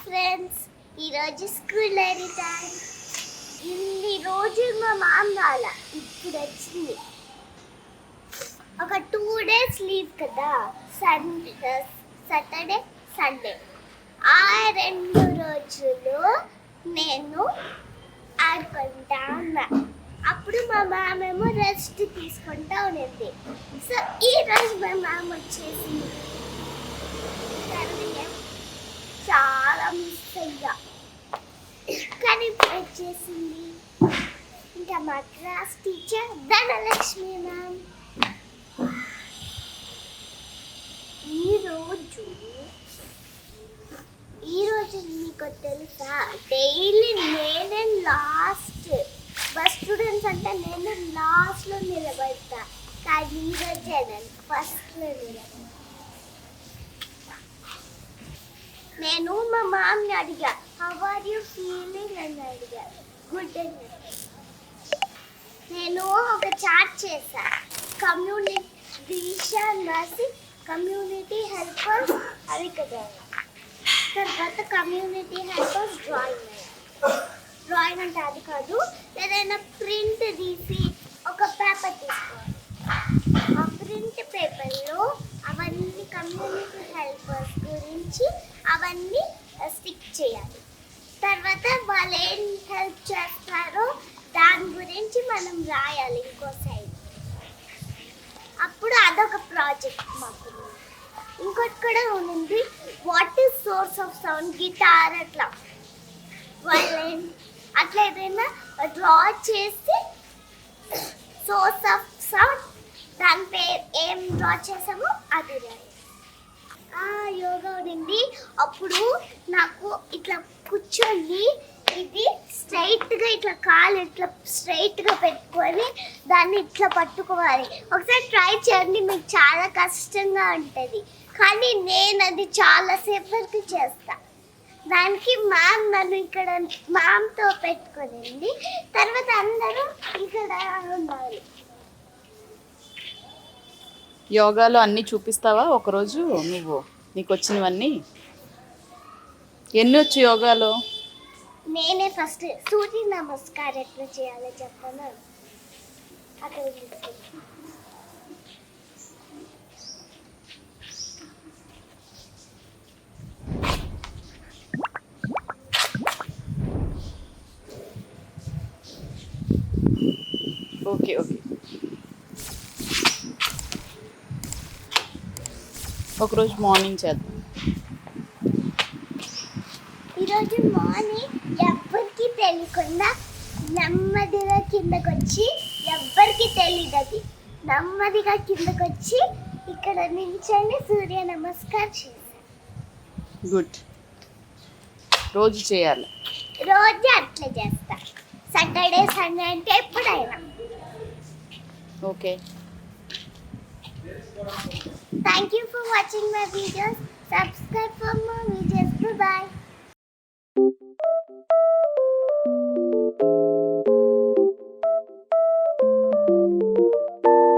Friends, ఈరోజు school ready time. ఇన్ని రోజులు మా మామ రాలా, ఇప్పుడు వచ్చింది. ఒక 2 days లీవ్ కదా, సాటర్డే సండే. ఆ 2 రోజులు నేను ఆడుకుంటా ఉన్నా. అప్పుడు మా మామేమో రెస్ట్ తీసుకుంటా ఉన్నది. సో ఈ రోజు మా మామ వచ్చేసింది. చాలా మిస్ అయ్యా, కానీ ఇప్పుడు వచ్చేసింది. ఇంకా మా క్లాస్ టీచర్ ధనలక్ష్మి మ్యామ్. ఈరోజు మీకు తెలుసా, డైలీ నేనే లాస్ట్. బస్ స్టూడెంట్స్ అంటే నేను లాస్ట్లో నిలబడతా, కానీ ఈరోజే నేను ఫస్ట్లో నిలబడతా. నేను మా మామని అడిగా, హౌ ఆర్ యూ ఫీలింగ్ అని అడిగా. గుడ్ అని. నేను ఒక చార్ట్ చేశా, కమ్యూనికేషన్ రాసి కమ్యూనిటీ హెల్పర్స్ అవి కదా. తర్వాత కమ్యూనిటీ హెల్పర్స్ డ్రాయింగ్ అంటే అది కాదు, ఏదైనా ప్రింట్ తీసి ఒక పేపర్ తీసుకోవాలి. ఆ ప్రింట్ పేపర్లో అవన్నీ కమ్యూనిటీ హెల్పర్స్ గురించి అవన్నీ స్టిక్ చేయాలి. తర్వాత వాళ్ళు ఏం హెల్ప్ చేస్తారో దాని గురించి మనం రాయాలి ఇంకో సైడ్. అప్పుడు అదొక ప్రాజెక్ట్ మాకు. ఇంకోటి కూడా ఉంది, what is source of sound, guitar అట్లా. వైలిన్ అట్లా ఏదైనా డ్రా చేసి సోర్స్ ఆఫ్ సౌండ్, దాని పేరు ఏం డ్రా చేసామో అది రాయాలి. యోగా ఉంది. అప్పుడు నాకు ఇట్లా కూర్చొని ఇది స్ట్రైట్గా ఇట్లా కాలు ఇట్లా స్ట్రైట్గా పెట్టుకొని దాన్ని ఇట్లా పట్టుకోవాలి. ఒకసారి ట్రై చేయండి, మీకు చాలా కష్టంగా ఉంటుంది, కానీ నేను అది చాలాసేపు వరకు చేస్తా. దానికి మ్యామ్ నన్ను ఇక్కడ మ్యామ్తో పెట్టుకునింది. తర్వాత అందరూ ఇక్కడ ఉన్నారు. యోగాలో అన్నీ చూపిస్తావా ఒకరోజు నువ్వు, నీకు వచ్చినవన్నీ? ఎన్ని వచ్చు యోగాలో? నేనే ఫస్ట్ సూర్య నమస్కారం ఎట్లా చేయాలో చెప్తాను. అక్కడ ఓకే ఓకే. ఒకరోజు మార్నింగ్ చేద్దాం. ఈరోజు మార్నింగ్ ఎవ్వరికి తెలియకుండా నెమ్మదిగా కిందకు వచ్చి, ఎవ్వరికి తెలియదు అది, నెమ్మదిగా కిందకు వచ్చి ఇక్కడ నిల్చొని సూర్య నమస్కారం చేశాను. గుడ్. రోజు చేయాలి. రోజు అట్లా చేస్తా, సాటర్డే సండే అంటే ఎప్పుడైనా. Okay. Thank you for watching my videos.